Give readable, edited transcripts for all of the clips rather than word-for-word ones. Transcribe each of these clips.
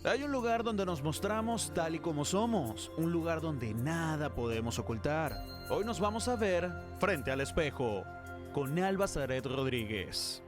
Hay un lugar donde nos mostramos tal y como somos, un lugar donde nada podemos ocultar. Hoy nos vamos a ver frente al espejo con Alba Zaret Rodríguez.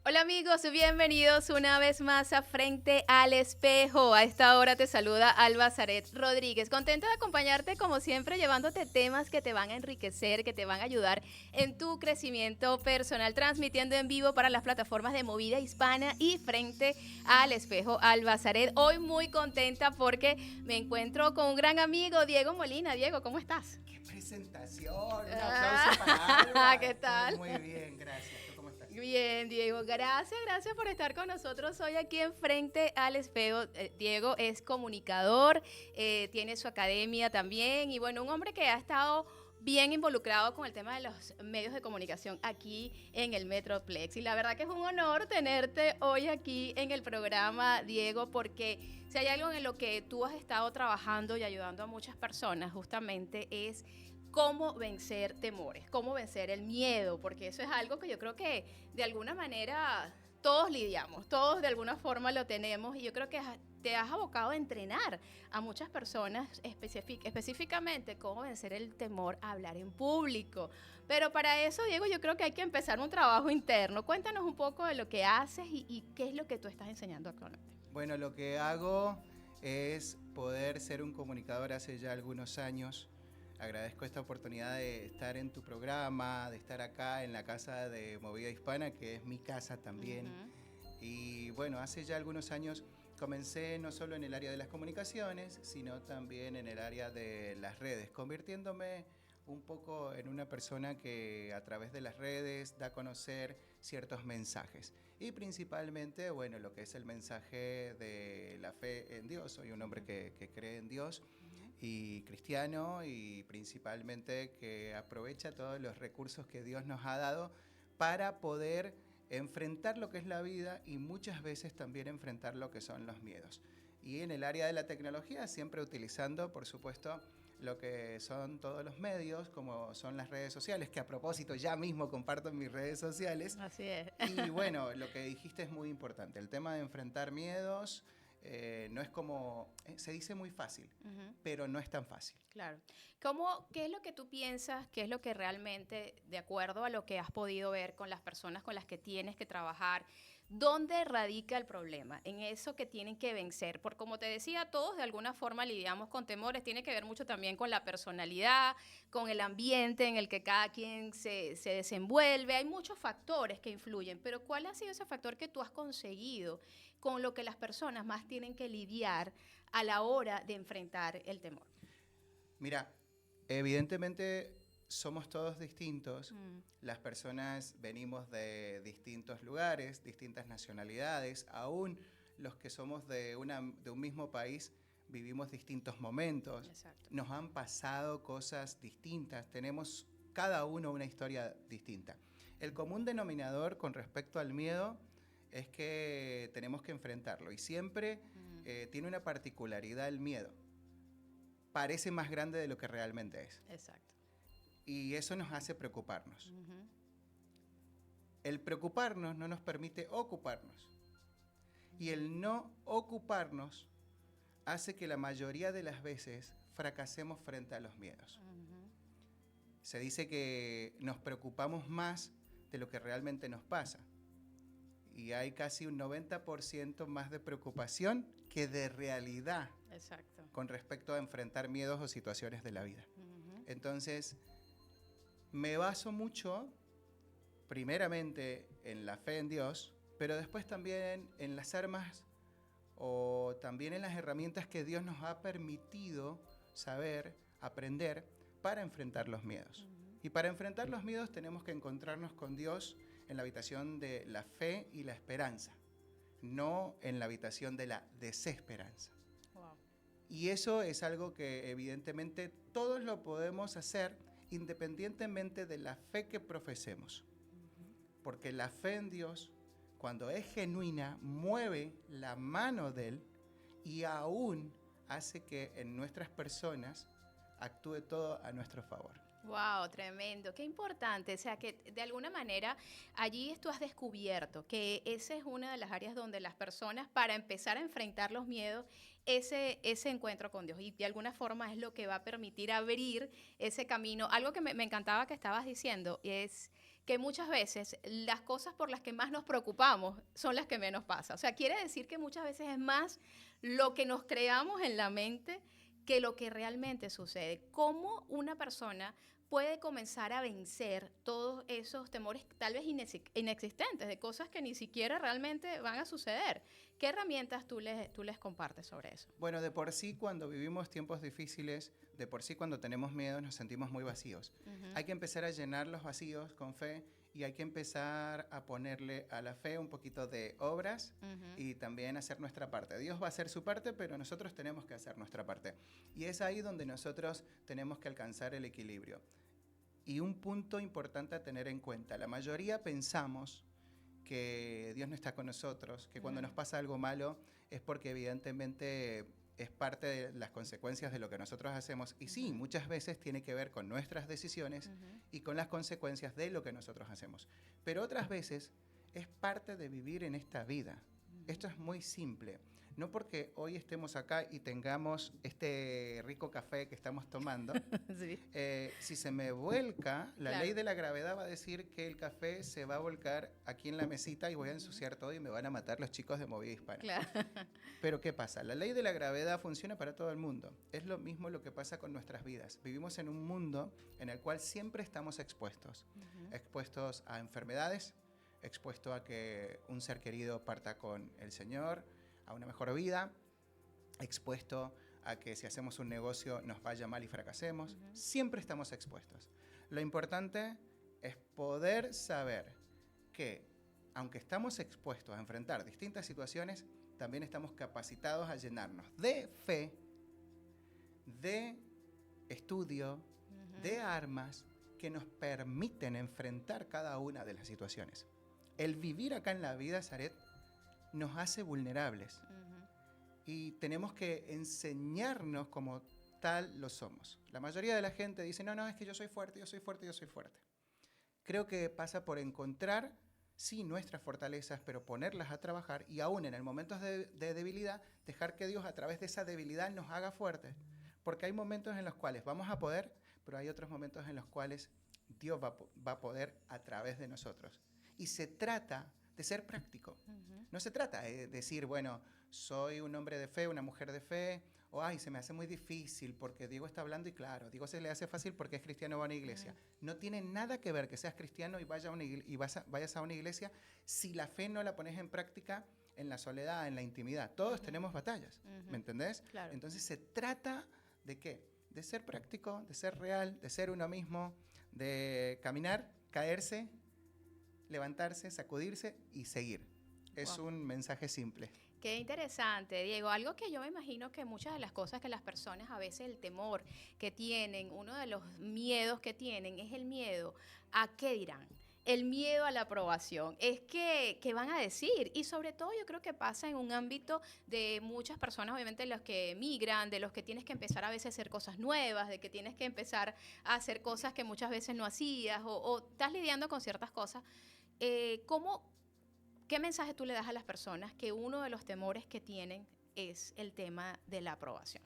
Hola amigos, bienvenidos una vez más a Frente al Espejo. A esta hora te saluda Alba Zaret Rodríguez. Contenta de acompañarte como siempre, llevándote temas que te van a enriquecer, que te van a ayudar en tu crecimiento personal, transmitiendo en vivo para las plataformas de Movida Hispana y Frente al Espejo Alba Zaret. Hoy muy contenta porque me encuentro con un gran amigo, Diego Molina. Diego, ¿cómo estás? ¡Qué presentación! Un aplauso para Alba. ¿Qué tal? Estoy muy bien, gracias. ¿Tú cómo estás? Bien, Diego, gracias por estar con nosotros hoy aquí en Frente al Espejo. Diego es comunicador, tiene su academia también y bueno, un hombre que ha estado bien involucrado con el tema de los medios de comunicación aquí en el Metroplex. Y la verdad que es un honor tenerte hoy aquí en el programa, Diego, porque si hay algo en lo que tú has estado trabajando y ayudando a muchas personas justamente es cómo vencer temores, cómo vencer el miedo, porque eso es algo que yo creo que de alguna manera todos lidiamos, todos de alguna forma lo tenemos y yo creo que te has abocado a entrenar a muchas personas específicamente cómo vencer el temor a hablar en público. Pero para eso, Diego, yo creo que hay que empezar un trabajo interno. Cuéntanos un poco de lo que haces y qué es lo que tú estás enseñando actualmente. Bueno, lo que hago es poder ser un comunicador hace ya algunos años. Agradezco esta oportunidad de estar en tu programa, de estar acá en la casa de Movida Hispana, que es mi casa también. Y bueno, hace ya algunos años comencé no solo en el área de las comunicaciones, sino también en el área de las redes, convirtiéndome un poco en una persona que a través de las redes da a conocer ciertos mensajes. Y principalmente, bueno, lo que es el mensaje de la fe en Dios. Soy un hombre que cree en Dios y cristiano y principalmente que aprovecha todos los recursos que Dios nos ha dado para poder enfrentar lo que es la vida y muchas veces también enfrentar lo que son los miedos. Y en el área de la tecnología siempre utilizando, por supuesto, lo que son todos los medios, como son las redes sociales, que a propósito ya mismo comparto en mis redes sociales. Así es. Y bueno, lo que dijiste es muy importante, el tema de enfrentar miedos. No es como, se dice muy fácil, pero no es tan fácil. Claro. ¿Qué es lo que tú piensas? ¿Qué es lo que realmente, de acuerdo a lo que has podido ver con las personas con las que tienes que trabajar, dónde radica el problema? En eso que tienen que vencer. Porque como te decía, todos de alguna forma lidiamos con temores. Tiene que ver mucho también con la personalidad, con el ambiente en el que cada quien se desenvuelve. Hay muchos factores que influyen. Pero ¿cuál ha sido ese factor que tú has conseguido con lo que las personas más tienen que lidiar a la hora de enfrentar el temor? Mira, evidentemente somos todos distintos. Las personas venimos de distintos lugares, distintas nacionalidades. Aún los que somos de un mismo país vivimos distintos momentos. Exacto. Nos han pasado cosas distintas. Tenemos cada uno una historia distinta. El común denominador con respecto al miedo es que tenemos que enfrentarlo y siempre tiene una particularidad el miedo. Parece más grande de lo que realmente es. Exacto. Y eso nos hace preocuparnos. El preocuparnos no nos permite ocuparnos. Y el no ocuparnos hace que la mayoría de las veces fracasemos frente a los miedos. Se dice que nos preocupamos más de lo que realmente nos pasa. Y hay casi un 90% más de preocupación que de realidad. Exacto. Con respecto a enfrentar miedos o situaciones de la vida. Entonces, me baso mucho, primeramente, en la fe en Dios, pero después también en las armas o también en las herramientas que Dios nos ha permitido saber, aprender para enfrentar los miedos. Y para enfrentar los miedos tenemos que encontrarnos con Dios en la habitación de la fe y la esperanza, no en la habitación de la desesperanza. Wow. Y eso es algo que evidentemente todos lo podemos hacer independientemente de la fe que profesemos. Porque la fe en Dios, cuando es genuina, mueve la mano de Él y aún hace que en nuestras personas actúe todo a nuestro favor. Wow, tremendo, qué importante. O sea, que de alguna manera allí tú has descubierto que esa es una de las áreas donde las personas, para empezar a enfrentar los miedos, ese encuentro con Dios, y de alguna forma es lo que va a permitir abrir ese camino. Algo que me encantaba que estabas diciendo es que muchas veces las cosas por las que más nos preocupamos son las que menos pasan. O sea, quiere decir que muchas veces es más lo que nos creamos en la mente que lo que realmente sucede. ¿Cómo una persona puede comenzar a vencer todos esos temores tal vez inexistentes, de cosas que ni siquiera realmente van a suceder? ¿Qué herramientas tú les compartes sobre eso? Bueno, de por sí cuando vivimos tiempos difíciles, de por sí cuando tenemos miedo nos sentimos muy vacíos. Hay que empezar a llenar los vacíos con fe y hay que empezar a ponerle a la fe un poquito de obras y también hacer nuestra parte. Dios va a hacer su parte, pero nosotros tenemos que hacer nuestra parte. Y es ahí donde nosotros tenemos que alcanzar el equilibrio. Y un punto importante a tener en cuenta, la mayoría pensamos que Dios no está con nosotros, que cuando nos pasa algo malo es porque evidentemente es parte de las consecuencias de lo que nosotros hacemos. Y sí, muchas veces tiene que ver con nuestras decisiones y con las consecuencias de lo que nosotros hacemos. Pero otras veces es parte de vivir en esta vida. Esto es muy simple. No porque hoy estemos acá y tengamos este rico café que estamos tomando, Sí, si se me vuelca, la claro. ley de la gravedad va a decir que el café se va a volcar aquí en la mesita y voy a ensuciar todo y me van a matar los chicos de Movida Hispana. Claro. Pero ¿qué pasa? La ley de la gravedad funciona para todo el mundo. Es lo mismo lo que pasa con nuestras vidas. Vivimos en un mundo en el cual siempre estamos expuestos. Expuestos a enfermedades, expuestos a que un ser querido parta con el Señor, a una mejor vida, expuesto a que si hacemos un negocio nos vaya mal y fracasemos. Siempre estamos expuestos. Lo importante es poder saber que, aunque estamos expuestos a enfrentar distintas situaciones, también estamos capacitados a llenarnos de fe, de estudio, de armas que nos permiten enfrentar cada una de las situaciones. El vivir acá en la vida, Zaret, nos hace vulnerables. Y tenemos que enseñarnos como tal lo somos. La mayoría de la gente dice, no, es que yo soy fuerte, yo soy fuerte, yo soy fuerte. Creo que pasa por encontrar, sí, nuestras fortalezas, pero ponerlas a trabajar y aún en el momento de debilidad, dejar que Dios a través de esa debilidad nos haga fuertes. Porque hay momentos en los cuales vamos a poder, pero hay otros momentos en los cuales Dios va a poder a través de nosotros. Y se trata de ser práctico. No se trata de decir, bueno, soy un hombre de fe, una mujer de fe, o ay, se me hace muy difícil porque Diego está hablando y claro, Diego se le hace fácil porque es cristiano y va a una iglesia. No tiene nada que ver que seas cristiano y vayas a una iglesia si la fe no la pones en práctica en la soledad, en la intimidad. Todos tenemos batallas, ¿me entendés? Claro. Entonces se trata de ¿qué? De ser práctico, de ser real, de ser uno mismo, de caminar, caerse, levantarse, sacudirse y seguir. Es un mensaje simple. Qué interesante, Diego. Algo que yo me imagino que muchas de las cosas que las personas, a veces el temor que tienen, uno de los miedos que tienen es el miedo a qué dirán. El miedo a la aprobación, es que van a decir, y sobre todo yo creo que pasa en un ámbito de muchas personas, obviamente los que emigran, de los que tienes que empezar a veces a hacer cosas nuevas, de que tienes que empezar a hacer cosas que muchas veces no hacías o estás lidiando con ciertas cosas. ¿Qué mensaje tú le das a las personas que uno de los temores que tienen es el tema de la aprobación?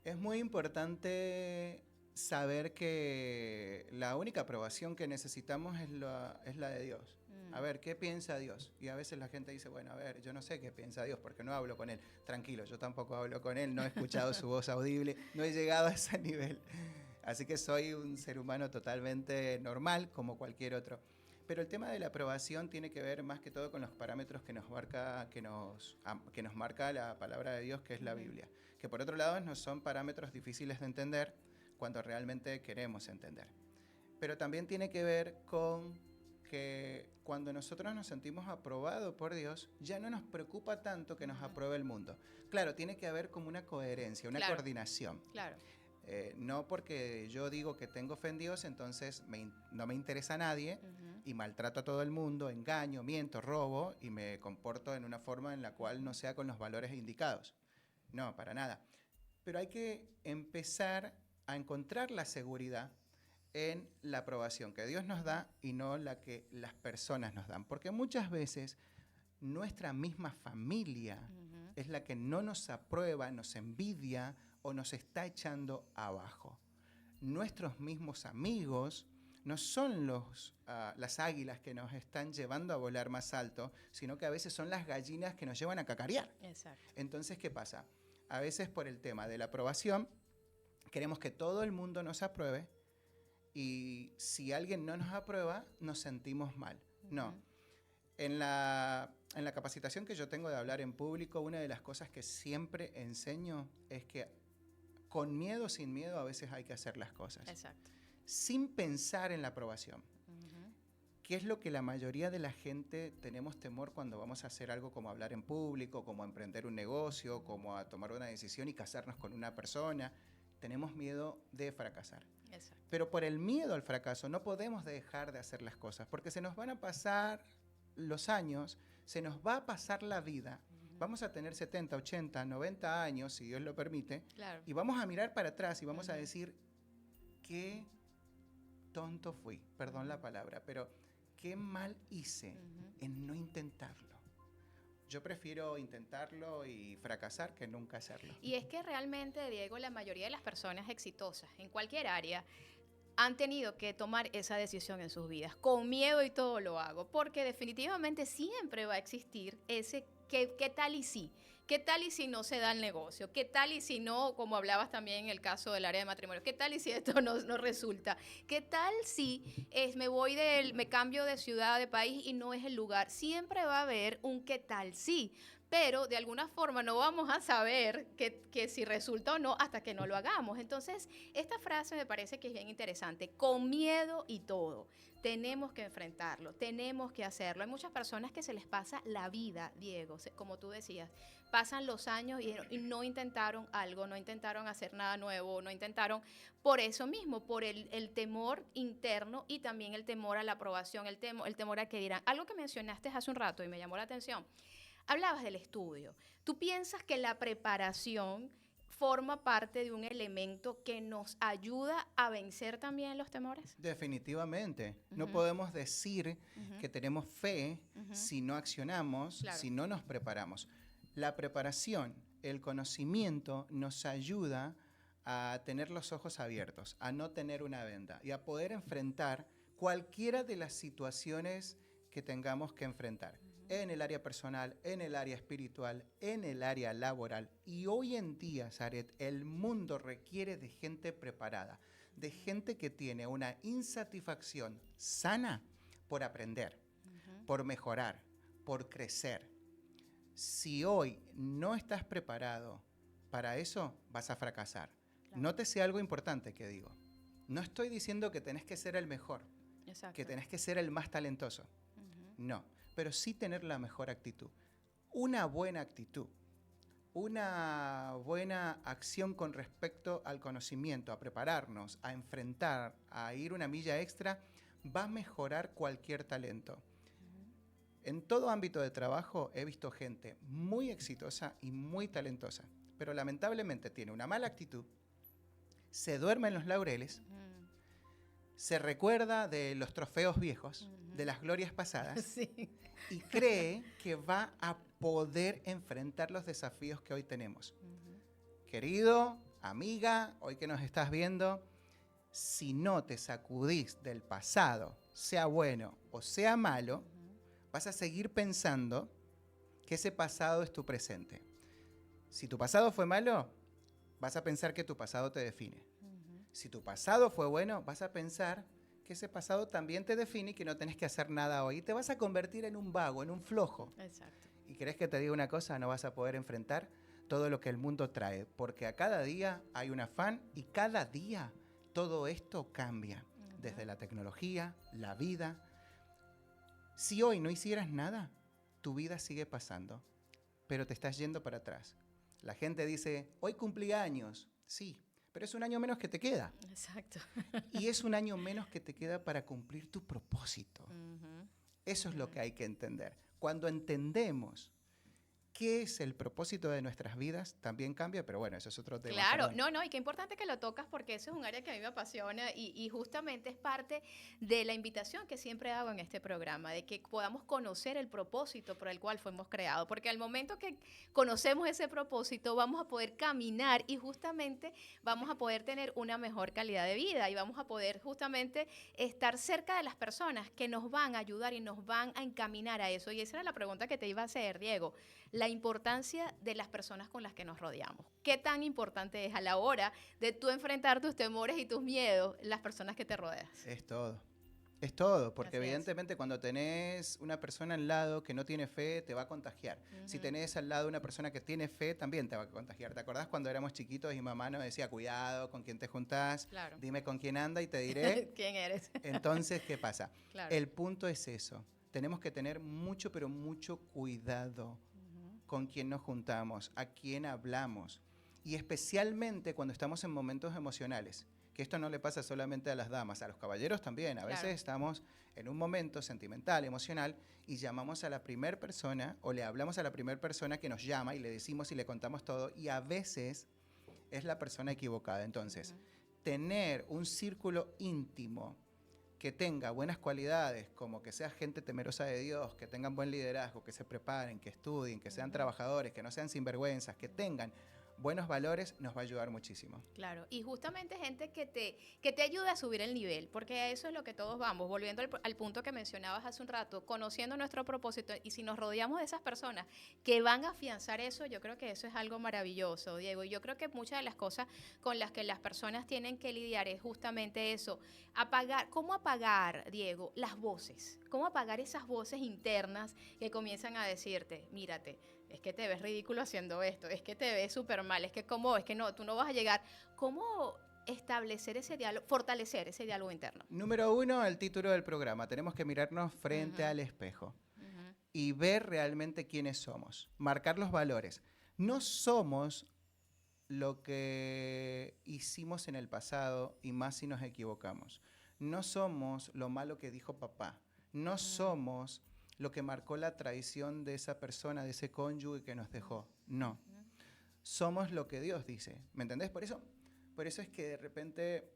Es muy importante saber que la única aprobación que necesitamos es la de Dios. A ver, ¿qué piensa Dios? Y a veces la gente dice, bueno, a ver, yo no sé qué piensa Dios porque no hablo con Él. Tranquilo, yo tampoco hablo con Él, no he escuchado su voz audible, no he llegado a ese nivel. Así que soy un ser humano totalmente normal, como cualquier otro. Pero el tema de la aprobación tiene que ver más que todo con los parámetros que nos marca la palabra de Dios, que es la Biblia. Que por otro lado no son parámetros difíciles de entender cuando realmente queremos entender. Pero también tiene que ver con que cuando nosotros nos sentimos aprobados por Dios, ya no nos preocupa tanto que nos apruebe el mundo. Claro, tiene que haber como una coherencia, una coordinación. Claro. No porque yo digo que tengo fe en Dios, entonces no me interesa a nadie y maltrato a todo el mundo, engaño, miento, robo y me comporto en una forma en la cual no sea con los valores indicados. No, para nada. Pero hay que empezar a encontrar la seguridad en la aprobación que Dios nos da y no la que las personas nos dan. Porque muchas veces nuestra misma familia es la que no nos aprueba, nos envidia o nos está echando abajo. Nuestros mismos amigos no son las águilas que nos están llevando a volar más alto, sino que a veces son las gallinas que nos llevan a cacarear. Exacto. Entonces, ¿qué pasa? A veces por el tema de la aprobación, queremos que todo el mundo nos apruebe y si alguien no nos aprueba, nos sentimos mal. No. En la capacitación que yo tengo de hablar en público, una de las cosas que siempre enseño es que con miedo o sin miedo a veces hay que hacer las cosas. Exacto. Sin pensar en la aprobación. ¿Qué es lo que la mayoría de la gente tenemos temor cuando vamos a hacer algo como hablar en público, como emprender un negocio, como a tomar una decisión y casarnos con una persona? Tenemos miedo de fracasar. Exacto. Pero por el miedo al fracaso no podemos dejar de hacer las cosas, porque se nos van a pasar los años, se nos va a pasar la vida. Vamos a tener 70, 80, 90 años, si Dios lo permite, Claro. y vamos a mirar para atrás y vamos a decir, qué tonto fui, perdón la palabra, pero qué mal hice en no intentarlo. Yo prefiero intentarlo y fracasar que nunca hacerlo. Y es que realmente, Diego, la mayoría de las personas exitosas en cualquier área han tenido que tomar esa decisión en sus vidas. Con miedo y todo lo hago, porque definitivamente siempre va a existir ese ¿qué tal y sí? ¿Qué tal y si no se da el negocio? ¿Qué tal y si no, como hablabas también en el caso del área de matrimonio? ¿Qué tal y si esto no resulta? ¿Qué tal si me cambio de ciudad, de país y no es el lugar? Siempre va a haber un qué tal sí, pero de alguna forma no vamos a saber que si resulta o no hasta que no lo hagamos. Entonces, esta frase me parece que es bien interesante. Con miedo y todo. Tenemos que enfrentarlo, tenemos que hacerlo. Hay muchas personas que se les pasa la vida, Diego, como tú decías, pasan los años y no intentaron algo, no intentaron hacer nada nuevo, no intentaron por eso mismo, por el temor interno y también el temor a la aprobación, el temor a que dirán. Algo que mencionaste hace un rato y me llamó la atención, hablabas del estudio. ¿Tú piensas que la preparación forma parte de un elemento que nos ayuda a vencer también los temores? Definitivamente. No podemos decir que tenemos fe si no accionamos, Claro. si no nos preparamos. La preparación, el conocimiento nos ayuda a tener los ojos abiertos, a no tener una venda y a poder enfrentar cualquiera de las situaciones que tengamos que enfrentar. En el área personal, en el área espiritual, en el área laboral. Y hoy en día, Zaret, el mundo requiere de gente preparada, de gente que tiene una insatisfacción sana por aprender, por mejorar, por crecer. Si hoy no estás preparado para eso, vas a fracasar. Claro. Nótese algo importante que digo. No estoy diciendo que tenés que ser el mejor, Exacto. que tenés que ser el más talentoso. No, pero sí tener la mejor actitud. Una buena actitud, una buena acción con respecto al conocimiento, a prepararnos, a enfrentar, a ir una milla extra, va a mejorar cualquier talento. En todo ámbito de trabajo he visto gente muy exitosa y muy talentosa, pero lamentablemente tiene una mala actitud, se duerme en los laureles, se recuerda de los trofeos viejos, de las glorias pasadas, Sí. y cree que va a poder enfrentar los desafíos que hoy tenemos. Querido, amiga, hoy que nos estás viendo, si no te sacudís del pasado, sea bueno o sea malo, vas a seguir pensando que ese pasado es tu presente. Si tu pasado fue malo, vas a pensar que tu pasado te define. Si tu pasado fue bueno, vas a pensar que ese pasado también te define y que no tenés que hacer nada hoy. Y te vas a convertir en un vago, en un flojo. Exacto. ¿Y querés que te diga una cosa? No vas a poder enfrentar todo lo que el mundo trae, porque a cada día hay un afán y cada día todo esto cambia. Desde la tecnología, la vida. Si hoy no hicieras nada, tu vida sigue pasando, pero te estás yendo para atrás. La gente dice, hoy cumplí años. Sí, pero es un año menos que te queda. Exacto. Y es un año menos que te queda para cumplir tu propósito. Eso es lo que hay que entender. Cuando entendemos qué es el propósito de nuestras vidas también cambia, pero bueno, eso es otro tema. Claro, Perdón. no, y qué importante que lo tocas porque eso es un área que a mí me apasiona y justamente es parte de la invitación que siempre hago en este programa, de que podamos conocer el propósito por el cual fuimos creados, porque al momento que conocemos ese propósito vamos a poder caminar y justamente vamos a poder tener una mejor calidad de vida y vamos a poder justamente estar cerca de las personas que nos van a ayudar y nos van a encaminar a eso. Y esa era la pregunta que te iba a hacer, Diego, la importancia de las personas con las que nos rodeamos. ¿Qué tan importante es a la hora de tú enfrentar tus temores y tus miedos las personas que te rodeas? Es todo. Es todo, porque Así es. evidentemente cuando tenés una persona al lado que no tiene fe, te va a contagiar. Si tenés al lado una persona que tiene fe, también te va a contagiar. ¿Te acordás cuando éramos chiquitos y mamá nos decía, cuidado con quién te juntás, Claro. dime con quién anda y te diré? ¿Quién eres? Entonces, ¿qué pasa? Claro. El punto es eso. Tenemos que tener mucho, pero mucho cuidado con quién nos juntamos, a quién hablamos. Y especialmente cuando estamos en momentos emocionales. Que esto no le pasa solamente a las damas, a los caballeros también. A veces Claro. estamos en un momento sentimental, emocional, y llamamos a la primera persona o le hablamos a la primera persona que nos llama y le decimos y le contamos todo. Y a veces es la persona equivocada. Entonces, tener un círculo íntimo que tenga buenas cualidades, como que sea gente temerosa de Dios, que tengan buen liderazgo, que se preparen, que estudien, que sean trabajadores, que no sean sinvergüenzas, que tengan buenos valores, nos va a ayudar muchísimo. Claro, y justamente gente que te ayude a subir el nivel, porque a eso es lo que todos vamos, volviendo al punto que mencionabas hace un rato, conociendo nuestro propósito, y si nos rodeamos de esas personas que van a afianzar eso, yo creo que eso es algo maravilloso, Diego, y yo creo que muchas de las cosas con las que las personas tienen que lidiar es justamente eso, ¿cómo apagar, Diego, las voces? ¿Cómo apagar esas voces internas que comienzan a decirte, mírate, es que te ves ridículo haciendo esto, es que te ves súper mal, es que cómo, es que no, tú no vas a llegar. ¿Cómo establecer ese diálogo, fortalecer ese diálogo interno? Número 1, el título del programa. Tenemos que mirarnos frente al espejo y ver realmente quiénes somos. Marcar los valores. No somos lo que hicimos en el pasado y más si nos equivocamos. No somos lo malo que dijo papá. No somos lo que marcó la traición de esa persona, de ese cónyuge que nos dejó. No. Somos lo que Dios dice. ¿Me entendés? Por eso es que de repente,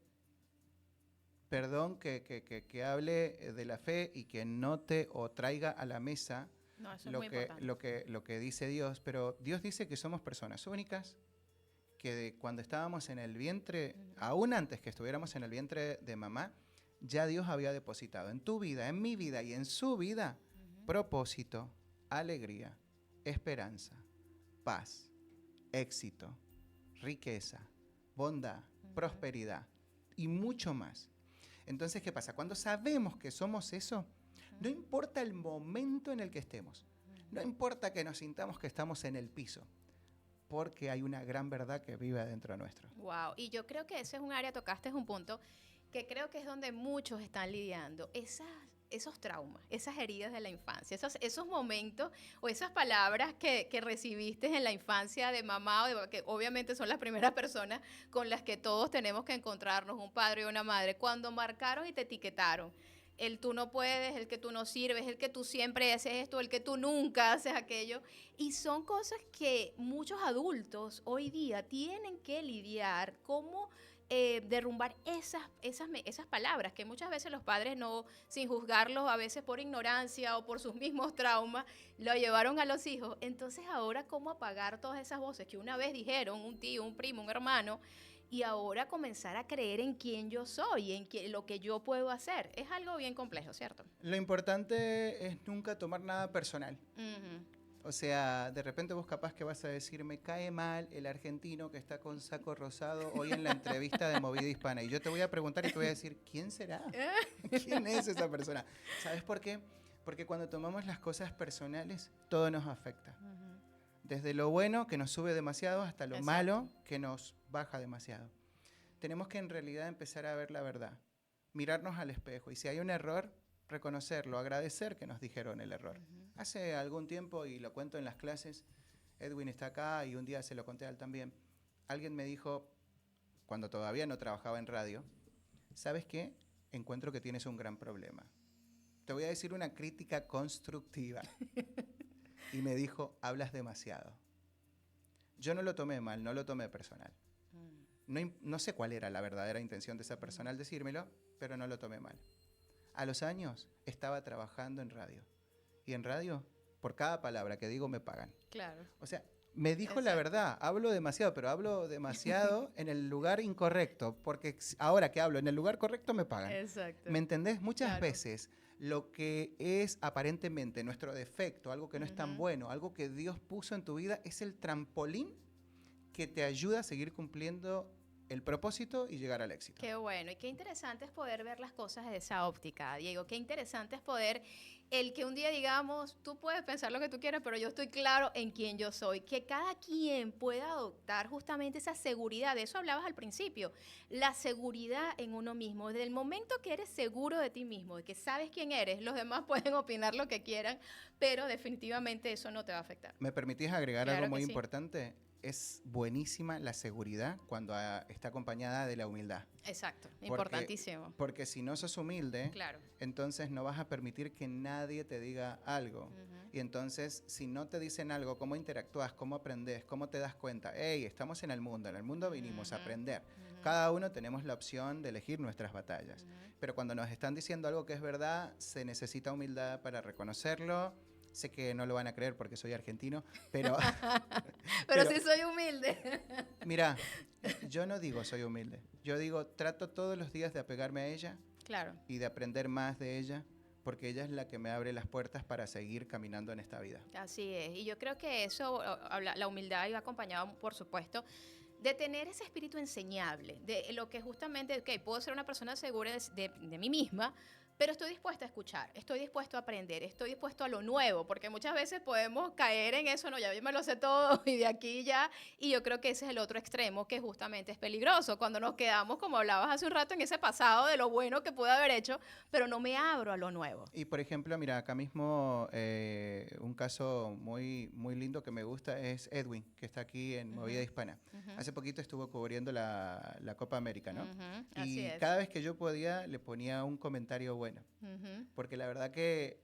perdón que hable de la fe y que note o traiga a la mesa No, eso es muy importante. lo que dice Dios, pero Dios dice que somos personas únicas, que cuando estábamos en el vientre, aún antes que estuviéramos en el vientre de mamá, ya Dios había depositado en tu vida, en mi vida y en su vida propósito, alegría, esperanza, paz, éxito, riqueza, bondad, prosperidad y mucho más. Entonces, ¿qué pasa? Cuando sabemos que somos eso, no importa el momento en el que estemos, no importa que nos sintamos que estamos en el piso, porque hay una gran verdad que vive adentro nuestro. Wow, y yo creo que ese es un área, tocaste un punto que creo que es donde muchos están lidiando. Esos traumas, esas heridas de la infancia, esos momentos o esas palabras que recibiste en la infancia de mamá, que obviamente son las primeras personas con las que todos tenemos que encontrarnos, un padre y una madre, cuando marcaron y te etiquetaron. El tú no puedes, el que tú no sirves, el que tú siempre haces esto, el que tú nunca haces aquello. Y son cosas que muchos adultos hoy día tienen que lidiar, cómo derrumbar esas palabras que muchas veces los padres no, sin juzgarlos, a veces por ignorancia o por sus mismos traumas, lo llevaron a los hijos. Entonces ahora, ¿cómo apagar todas esas voces que una vez dijeron un tío, un primo, un hermano, y ahora comenzar a creer en quién yo soy, lo que yo puedo hacer? Es algo bien complejo, ¿cierto? Lo importante es nunca tomar nada personal. O sea, de repente vos capaz que vas a decir, me cae mal el argentino que está con saco rosado hoy en la entrevista de Movida Hispana. Y yo te voy a preguntar y te voy a decir, ¿quién será? ¿Quién es esa persona? ¿Sabes por qué? Porque cuando tomamos las cosas personales, todo nos afecta. Desde lo bueno, que nos sube demasiado, hasta lo malo, que nos baja demasiado. Tenemos que en realidad empezar a ver la verdad, mirarnos al espejo. Y si hay un error, reconocerlo, agradecer que nos dijeron el error. Hace algún tiempo, y lo cuento en las clases, Edwin está acá y un día se lo conté a él también, alguien me dijo, cuando todavía no trabajaba en radio, ¿sabes qué? Encuentro que tienes un gran problema. Te voy a decir una crítica constructiva. y me dijo, hablas demasiado. Yo no lo tomé mal, no lo tomé personal. No sé cuál era la verdadera intención de esa persona al decírmelo, pero no lo tomé mal. A los años estaba trabajando en radio. Y en radio, por cada palabra que digo, me pagan. Claro. O sea, me dijo la verdad, hablo demasiado, pero hablo demasiado en el lugar incorrecto, porque ahora que hablo en el lugar correcto me pagan. Exacto. ¿Me entendés? Muchas Claro. veces lo que es aparentemente nuestro defecto, algo que no es tan bueno, algo que Dios puso en tu vida, es el trampolín que te ayuda a seguir cumpliendo el propósito y llegar al éxito. Qué bueno y qué interesante es poder ver las cosas desde esa óptica, Diego. Qué interesante es poder el que un día digamos, tú puedes pensar lo que tú quieras, pero yo estoy claro en quién yo soy. Que cada quien pueda adoptar justamente esa seguridad. De eso hablabas al principio. La seguridad en uno mismo. Desde el momento que eres seguro de ti mismo, de que sabes quién eres, los demás pueden opinar lo que quieran, pero definitivamente eso no te va a afectar. ¿Me permitís agregar Claro algo muy que sí. importante? Es buenísima la seguridad cuando está acompañada de la humildad. Exacto, importantísimo. Porque si no sos humilde, Claro. entonces no vas a permitir que nadie te diga algo. Y entonces, si no te dicen algo, ¿cómo interactúas? ¿Cómo aprendes? ¿Cómo te das cuenta? Hey, estamos en el mundo vinimos a aprender. Cada uno tenemos la opción de elegir nuestras batallas. Pero cuando nos están diciendo algo que es verdad, se necesita humildad para reconocerlo. Sé que no lo van a creer porque soy argentino, pero... pero sí soy humilde. Mira, yo no digo soy humilde. Yo digo, trato todos los días de apegarme a ella Claro. y de aprender más de ella, porque ella es la que me abre las puertas para seguir caminando en esta vida. Así es. Y yo creo que eso, la humildad iba acompañado, por supuesto, de tener ese espíritu enseñable, de lo que justamente, ok, puedo ser una persona segura de mí misma, pero estoy dispuesta a escuchar, estoy dispuesto a aprender, estoy dispuesto a lo nuevo, porque muchas veces podemos caer en eso, no, ya yo me lo sé todo y de aquí ya, y yo creo que ese es el otro extremo que justamente es peligroso, cuando nos quedamos, como hablabas hace un rato, en ese pasado de lo bueno que pude haber hecho, pero no me abro a lo nuevo. Y por ejemplo, mira, acá mismo un caso muy, muy lindo que me gusta es Edwin, que está aquí en Movida Hispana. Hace poquito estuvo cubriendo la Copa América, ¿no? Así Y es. cada vez que yo podía le ponía un comentario bueno, porque la verdad que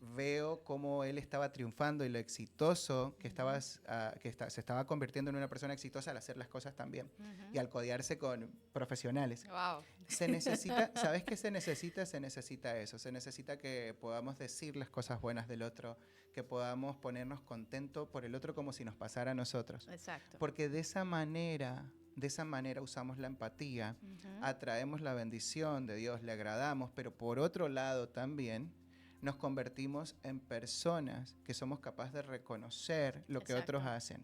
veo cómo él estaba triunfando y lo exitoso que, se estaba convirtiendo en una persona exitosa al hacer las cosas tan bien y al codearse con profesionales. Wow. Se necesita, ¿sabes qué se necesita? Se necesita eso, se necesita que podamos decir las cosas buenas del otro, que podamos ponernos contentos por el otro como si nos pasara a nosotros. Exacto. Porque de esa manera usamos la empatía, atraemos la bendición de Dios, le agradamos, pero por otro lado también nos convertimos en personas que somos capaces de reconocer lo que Exacto. otros hacen.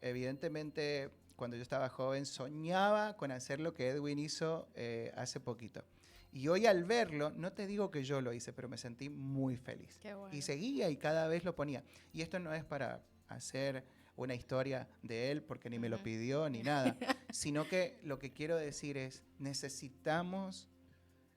Evidentemente, cuando yo estaba joven, soñaba con hacer lo que Edwin hizo hace poquito. Y hoy al verlo, no te digo que yo lo hice, pero me sentí muy feliz. Qué bueno. Y seguía y cada vez lo ponía. Y esto no es para hacer una historia de él, porque ni me lo pidió ni nada, sino que lo que quiero decir es, necesitamos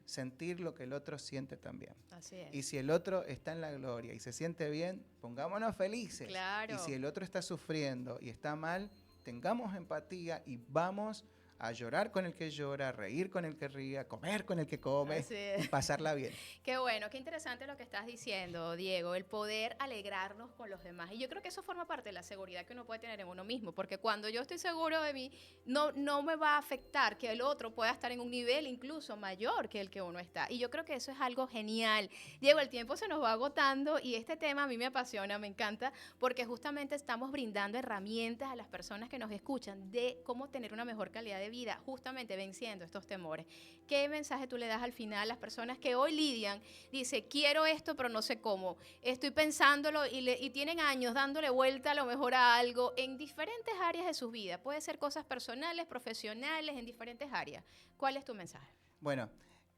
sentir lo que el otro siente también. Así es. Y si el otro está en la gloria y se siente bien, pongámonos felices. Claro. Y si el otro está sufriendo y está mal, tengamos empatía y vamos a llorar con el que llora, a reír con el que ríe, a comer con el que come Así es. y pasarla bien. Qué bueno, qué interesante lo que estás diciendo, Diego, el poder alegrarnos con los demás. Y yo creo que eso forma parte de la seguridad que uno puede tener en uno mismo, porque cuando yo estoy seguro de mí, no me va a afectar que el otro pueda estar en un nivel incluso mayor que el que uno está. Y yo creo que eso es algo genial. Diego, el tiempo se nos va agotando y este tema a mí me apasiona, me encanta, porque justamente estamos brindando herramientas a las personas que nos escuchan de cómo tener una mejor calidad de vida, justamente venciendo estos temores. ¿Qué mensaje tú le das al final a las personas que hoy lidian? Dice, quiero esto, pero no sé cómo. Estoy pensándolo y tienen años dándole vuelta a lo mejor a algo en diferentes áreas de sus vidas. Puede ser cosas personales, profesionales, en diferentes áreas. ¿Cuál es tu mensaje? Bueno,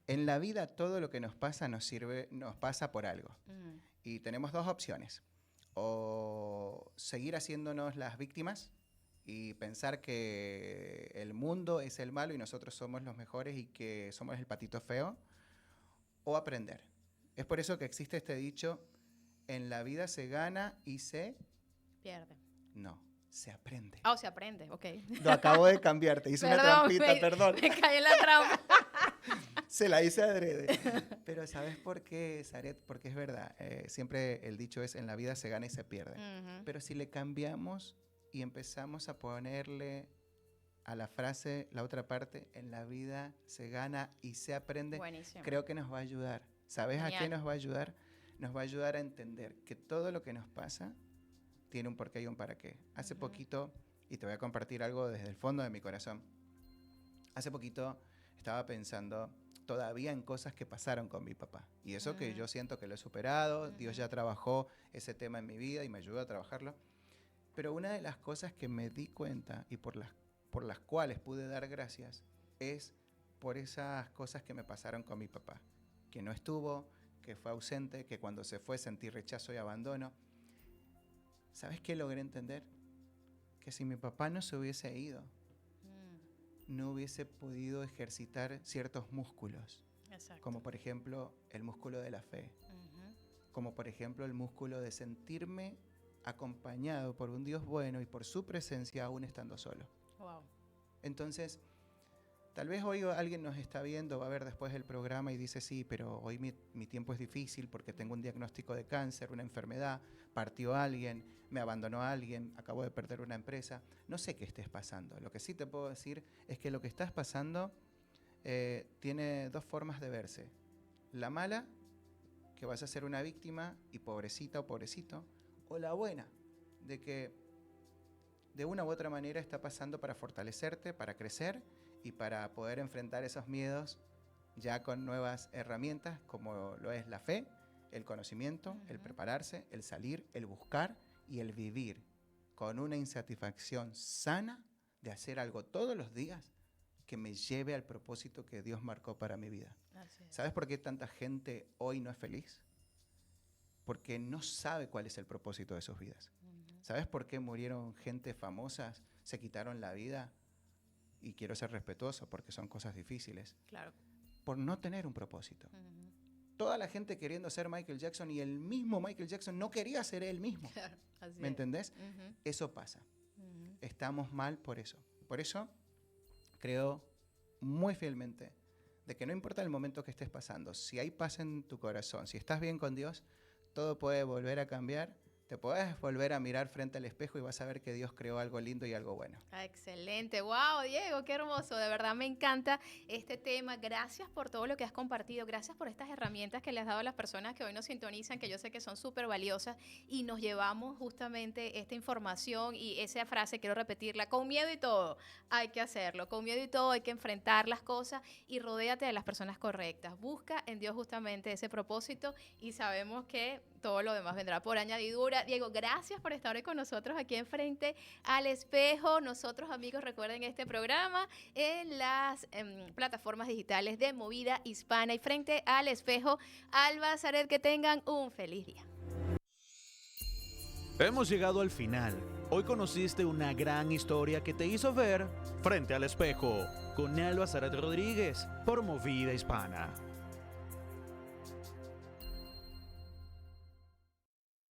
en la vida todo lo que nos pasa nos pasa por algo. Y tenemos dos opciones. O seguir haciéndonos las víctimas y pensar que el mundo es el malo y nosotros somos los mejores y que somos el patito feo, o aprender. Es por eso que existe este dicho, en la vida se gana y se... Pierde. No, se aprende. Oh, se aprende, ok. Lo acabo de cambiar, te hice una trampita, perdón. Me caí en la trampa. Se la hice adrede. Pero ¿sabes por qué, Zaret? Porque es verdad. Siempre el dicho es, en la vida se gana y se pierde. Pero si le cambiamos y empezamos a ponerle a la frase, la otra parte, en la vida se gana y se aprende, Buenísimo. creo que nos va a ayudar. ¿Sabes a qué Genial. nos va a ayudar? Nos va a ayudar a entender que todo lo que nos pasa tiene un porqué y un para qué. Hace poquito, y te voy a compartir algo desde el fondo de mi corazón, hace poquito estaba pensando todavía en cosas que pasaron con mi papá. Y eso que yo siento que lo he superado, Dios ya trabajó ese tema en mi vida y me ayudó a trabajarlo. Pero una de las cosas que me di cuenta y por las cuales pude dar gracias es por esas cosas que me pasaron con mi papá. Que no estuvo, que fue ausente, que cuando se fue sentí rechazo y abandono. ¿Sabes qué logré entender? Que si mi papá no se hubiese ido, no hubiese podido ejercitar ciertos músculos, Exacto. como por ejemplo el músculo de la fe, como por ejemplo el músculo de sentirme acompañado por un Dios bueno y por su presencia aún estando solo. Wow. Entonces, tal vez hoy alguien nos está viendo, va a ver después el programa y dice, sí, pero hoy mi tiempo es difícil porque tengo un diagnóstico de cáncer, una enfermedad, partió alguien, me abandonó alguien, acabo de perder una empresa. No sé qué estés pasando. Lo que sí te puedo decir es que lo que estás pasando tiene dos formas de verse. La mala, que vas a ser una víctima y pobrecita o pobrecito, o la buena, de que de una u otra manera está pasando para fortalecerte, para crecer y para poder enfrentar esos miedos ya con nuevas herramientas como lo es la fe, el conocimiento, el prepararse, el salir, el buscar y el vivir con una insatisfacción sana de hacer algo todos los días que me lleve al propósito que Dios marcó para mi vida. Así es. ¿Sabes por qué tanta gente hoy no es feliz? Porque no sabe cuál es el propósito de sus vidas. ¿Sabes por qué murieron gente famosas, se quitaron la vida? Y quiero ser respetuoso porque son cosas difíciles. Claro. Por no tener un propósito. Toda la gente queriendo ser Michael Jackson y el mismo Michael Jackson no quería ser él mismo. Claro. Así ¿Me es. entendés? Eso pasa. Estamos mal por eso. Por eso creo muy fielmente de que no importa el momento que estés pasando, si hay paz en tu corazón, si estás bien con Dios, todo puede volver a cambiar. Te puedes volver a mirar frente al espejo y vas a ver que Dios creó algo lindo y algo bueno. Ah, excelente, wow, Diego, qué hermoso, de verdad me encanta este tema. Gracias por todo lo que has compartido, gracias por estas herramientas que le has dado a las personas que hoy nos sintonizan, que yo sé que son súper valiosas y nos llevamos justamente esta información y esa frase, quiero repetirla, con miedo y todo hay que hacerlo, con miedo y todo hay que enfrentar las cosas y rodéate de las personas correctas, busca en Dios justamente ese propósito y sabemos que todo lo demás vendrá por añadidura. Diego, gracias por estar hoy con nosotros aquí en Frente al Espejo. Nosotros, amigos, recuerden este programa en las plataformas digitales de Movida Hispana y Frente al Espejo. Alba, Zaret, que tengan un feliz día. Hemos llegado al final. Hoy conociste una gran historia que te hizo ver Frente al Espejo con Alba Zaret Rodríguez por Movida Hispana.